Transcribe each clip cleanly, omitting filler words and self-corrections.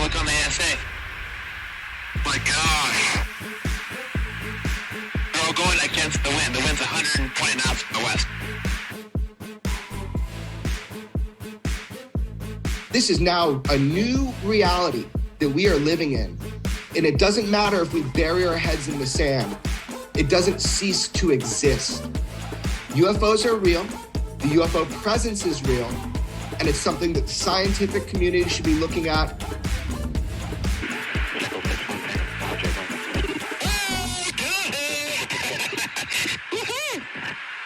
look on the ASA. My gosh. They're all going against the wind. The wind's 120 knots from the west. This is now a new reality that we are living in. And it doesn't matter if we bury our heads in the sand. It doesn't cease to exist. UFOs are real. The UFO presence is real. And it's something that the scientific community should be looking at.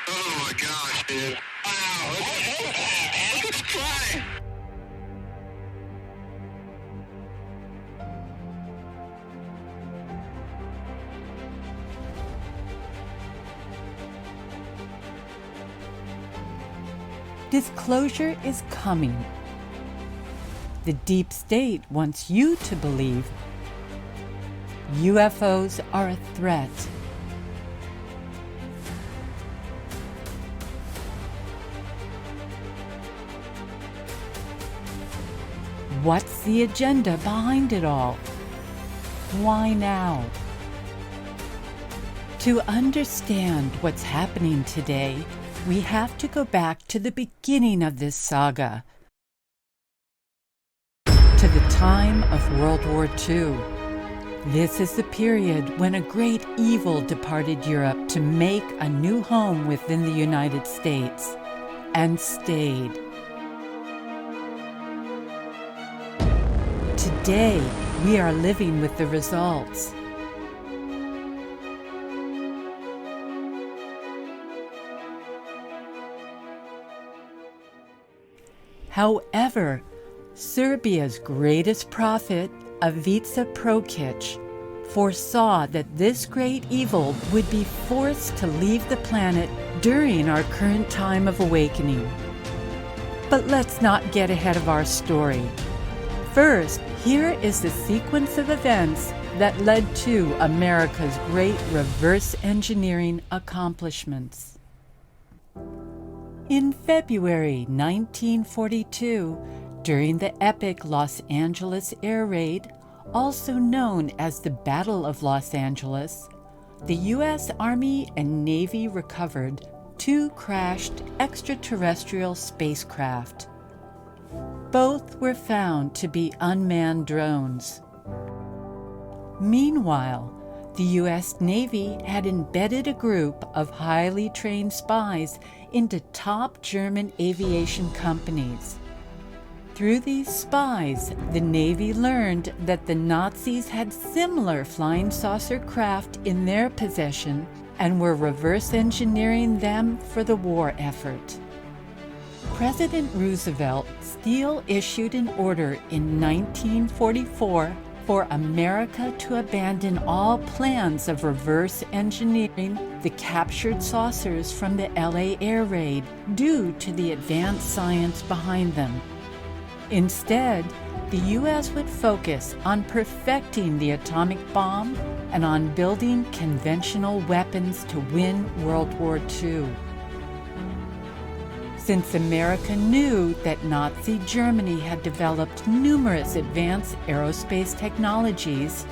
Oh my gosh, dude. Wow. Let's try. Disclosure is coming. The deep state wants you to believe UFOs are a threat. What's the agenda behind it all? Why now? To understand what's happening today, we have to go back to the beginning of this saga, to the time of World War II. This is the period when a great evil departed Europe to make a new home within the United States, and stayed. Today, we are living with the results. However, Serbia's greatest prophet, Ivica Prokic, foresaw that this great evil would be forced to leave the planet during our current time of awakening. But let's not get ahead of our story. First, here is the sequence of events that led to America's great reverse engineering accomplishments. In February 1942, during the epic Los Angeles air raid, also known as the Battle of Los Angeles, the U.S. Army and Navy recovered 2 crashed extraterrestrial spacecraft. Both were found to be unmanned drones. Meanwhile, the U.S. Navy had embedded a group of highly trained spies into top German aviation companies. Through these spies, the Navy learned that the Nazis had similar flying saucer craft in their possession and were reverse engineering them for the war effort. President Roosevelt still issued an order in 1944 for America to abandon all plans of reverse engineering the captured saucers from the LA air raid due to the advanced science behind them. Instead, the U.S. would focus on perfecting the atomic bomb and on building conventional weapons to win World War II. Since America knew that Nazi Germany had developed numerous advanced aerospace technologies,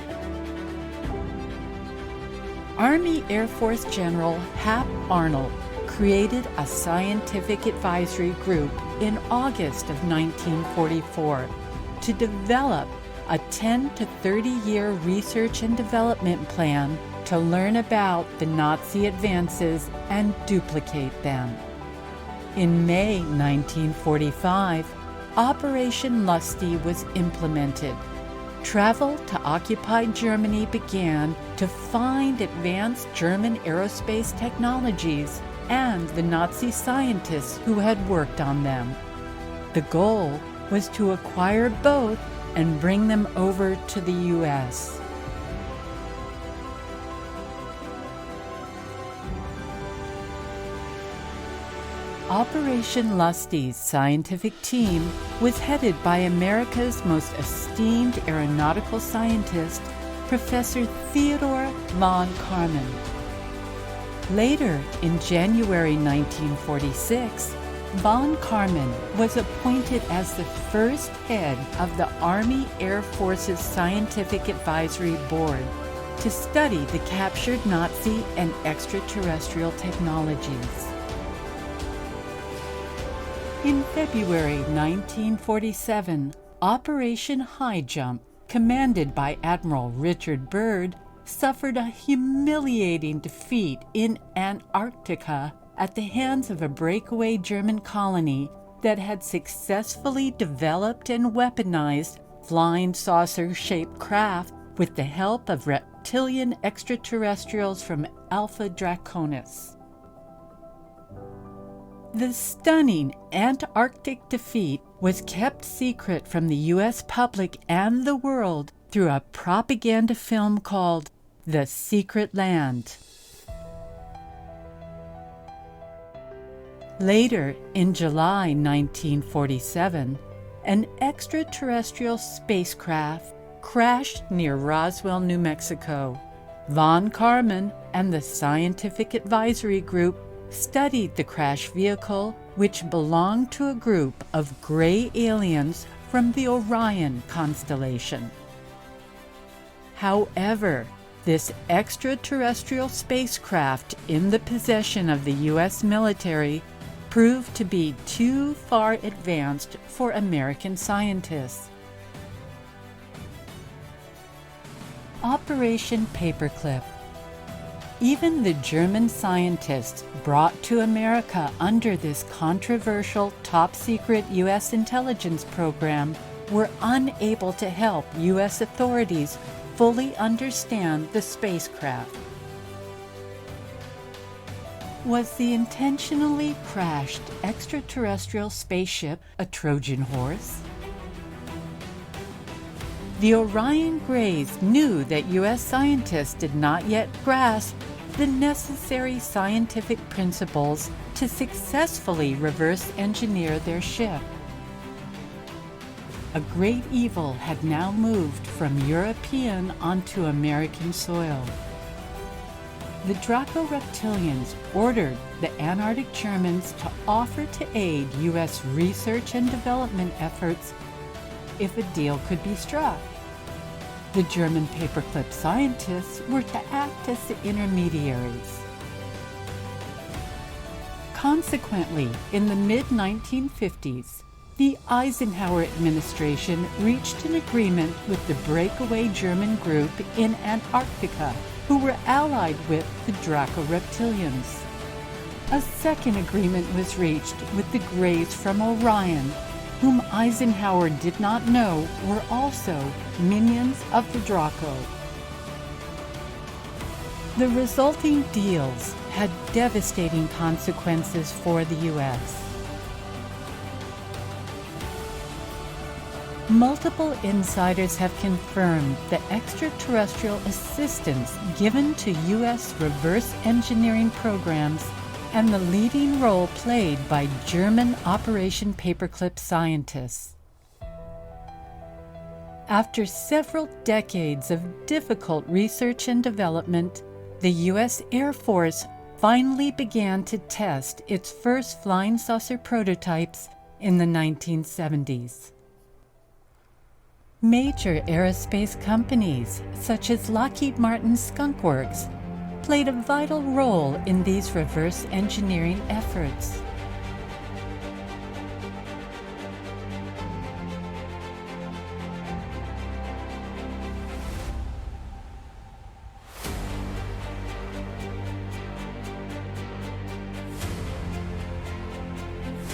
Army Air Force General Hap Arnold created a scientific advisory group in August of 1944 to develop a 10 to 30-year research and development plan to learn about the Nazi advances and duplicate them. In May 1945, Operation Lusty was implemented. Travel to occupied Germany began to find advanced German aerospace technologies and the Nazi scientists who had worked on them. The goal was to acquire both and bring them over to the U.S. Operation Lusty's scientific team was headed by America's most esteemed aeronautical scientist, Professor Theodore von Karman. Later, in January 1946, Von Karman was appointed as the first head of the Army Air Force's Scientific Advisory Board to study the captured Nazi and extraterrestrial technologies. In February 1947, Operation High Jump, commanded by Admiral Richard Byrd, suffered a humiliating defeat in Antarctica at the hands of a breakaway German colony that had successfully developed and weaponized flying saucer-shaped craft with the help of reptilian extraterrestrials from Alpha Draconis. The stunning Antarctic defeat was kept secret from the U.S. public and the world through a propaganda film called The Secret Land. Later, in July 1947, an extraterrestrial spacecraft crashed near Roswell, New Mexico. Von Karman and the Scientific Advisory Group studied the crash vehicle, which belonged to a group of gray aliens from the Orion constellation. However, this extraterrestrial spacecraft in the possession of the U.S. military proved to be too far advanced for American scientists. Operation Paperclip. Even the German scientists brought to America under this controversial top-secret U.S. intelligence program were unable to help U.S. authorities fully understand the spacecraft. Was the intentionally crashed extraterrestrial spaceship a Trojan horse? The Orion Greys knew that U.S. scientists did not yet grasp the necessary scientific principles to successfully reverse engineer their ship. A great evil had now moved from European onto American soil. The Draco reptilians ordered the Antarctic Germans to offer to aid U.S. research and development efforts if a deal could be struck. The German paperclip scientists were to act as the intermediaries. Consequently, in the mid-1950s, the Eisenhower administration reached an agreement with the breakaway German group in Antarctica, who were allied with the Draco reptilians. A second agreement was reached with the Greys from Orion, whom Eisenhower did not know were also minions of the Draco. The resulting deals had devastating consequences for the U.S. Multiple insiders have confirmed the extraterrestrial assistance given to U.S. reverse engineering programs and the leading role played by German Operation Paperclip scientists. After several decades of difficult research and development, the U.S. Air Force finally began to test its first flying saucer prototypes in the 1970s. Major aerospace companies, such as Lockheed Martin's Skunk Works, played a vital role in these reverse engineering efforts.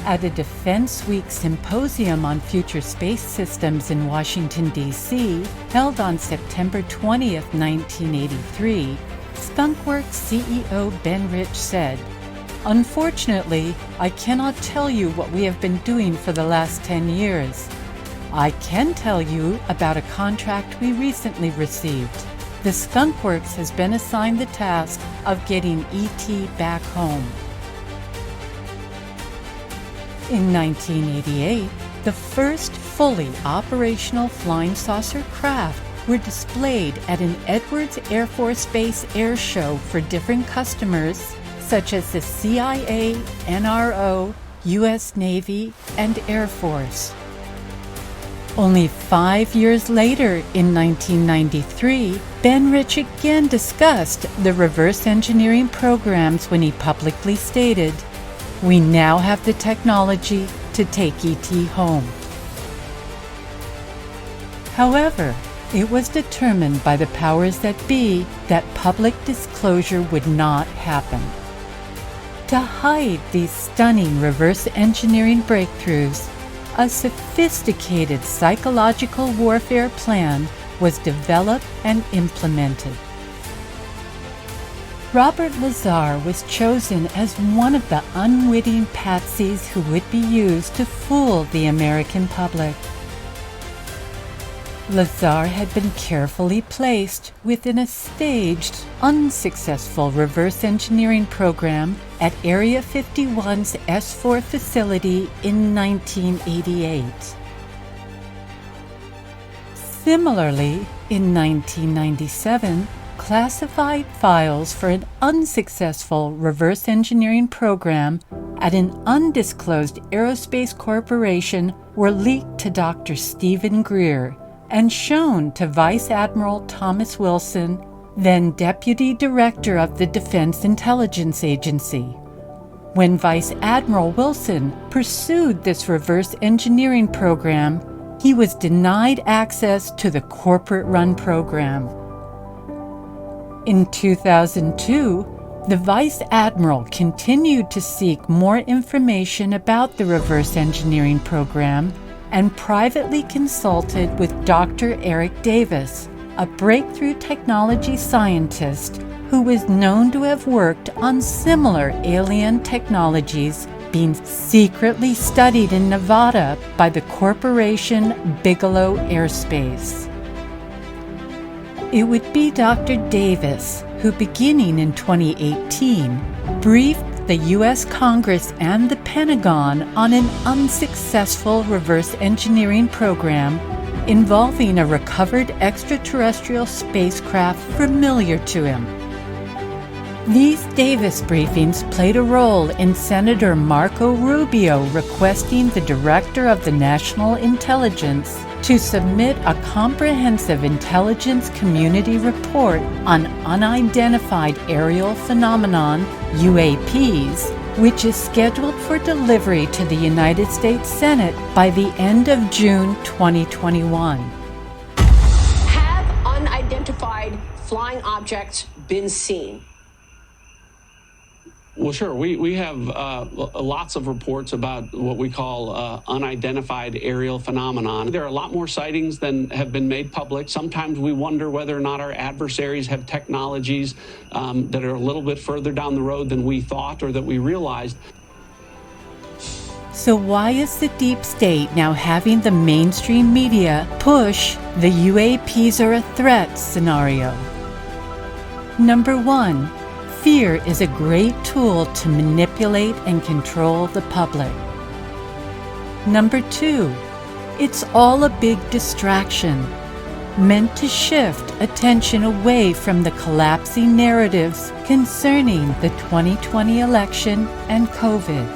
At a Defense Week symposium on future space systems in Washington, D.C., held on September 20th, 1983, Skunkworks CEO Ben Rich said, "Unfortunately, I cannot tell you what we have been doing for the last 10 years. I can tell you about a contract we recently received. The Skunkworks has been assigned the task of getting ET back home." In 1988, the first fully operational flying saucer craft were displayed at an Edwards Air Force Base air show for different customers, such as the CIA, NRO, U.S. Navy, and Air Force. Only 5 years later, in 1993, Ben Rich again discussed the reverse engineering programs when he publicly stated, "We now have the technology to take ET home." However, it was determined by the powers that be that public disclosure would not happen. To hide these stunning reverse engineering breakthroughs, a sophisticated psychological warfare plan was developed and implemented. Robert Lazar was chosen as one of the unwitting patsies who would be used to fool the American public. Lazar had been carefully placed within a staged, unsuccessful reverse engineering program at Area 51's S4 facility in 1988. Similarly, in 1997, classified files for an unsuccessful reverse engineering program at an undisclosed aerospace corporation were leaked to Dr. Stephen Greer and shown to Vice Admiral Thomas Wilson, then Deputy Director of the Defense Intelligence Agency. When Vice Admiral Wilson pursued this reverse engineering program, he was denied access to the corporate-run program. In 2002, the Vice Admiral continued to seek more information about the reverse engineering program and privately consulted with Dr. Eric Davis, a breakthrough technology scientist who was known to have worked on similar alien technologies being secretly studied in Nevada by the corporation Bigelow Aerospace. It would be Dr. Davis who, beginning in 2018, briefed the U.S. Congress and the Pentagon on an unsuccessful reverse engineering program involving a recovered extraterrestrial spacecraft familiar to him. These Davis briefings played a role in Senator Marco Rubio requesting the Director of the National Intelligence to submit a comprehensive intelligence community report on unidentified aerial phenomenon, UAPs, which is scheduled for delivery to the United States Senate by the end of June 2021. Have unidentified flying objects been seen? Well, sure. We have lots of reports about what we call unidentified aerial phenomenon. There are a lot more sightings than have been made public. Sometimes we wonder whether or not our adversaries have technologies that are a little bit further down the road than we thought or that we realized. So why is the deep state now having the mainstream media push the UAPs are a threat scenario? Number one, fear is a great tool to manipulate and control the public. Number two, it's all a big distraction, meant to shift attention away from the collapsing narratives concerning the 2020 election and COVID.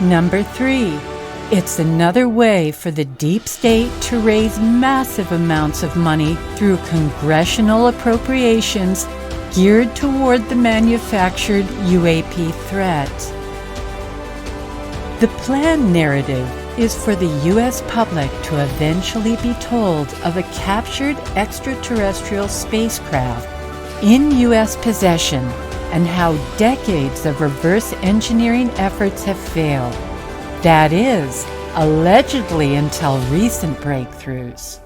Number three, it's another way for the deep state to raise massive amounts of money through congressional appropriations geared toward the manufactured UAP threat. The planned narrative is for the U.S. public to eventually be told of a captured extraterrestrial spacecraft in U.S. possession and how decades of reverse engineering efforts have failed. That is, allegedly until recent breakthroughs.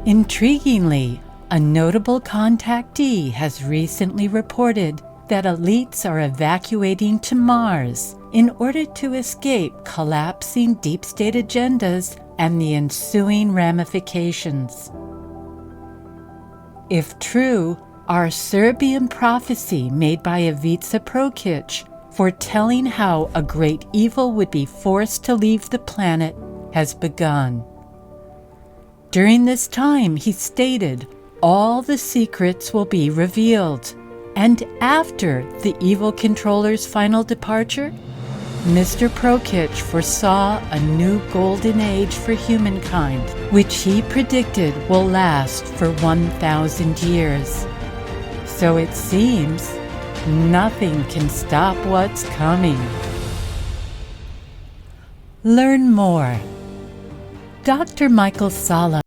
Intriguingly, a notable contactee has recently reported that elites are evacuating to Mars in order to escape collapsing deep state agendas and the ensuing ramifications. If true, our Serbian prophecy made by Ivica Prokic foretelling how a great evil would be forced to leave the planet has begun. During this time, he stated, all the secrets will be revealed. And after the evil controller's final departure, Mr. Prokitch foresaw a new golden age for humankind, which he predicted will last for 1,000 years. So it seems nothing can stop what's coming. Learn more. Dr. Michael Salla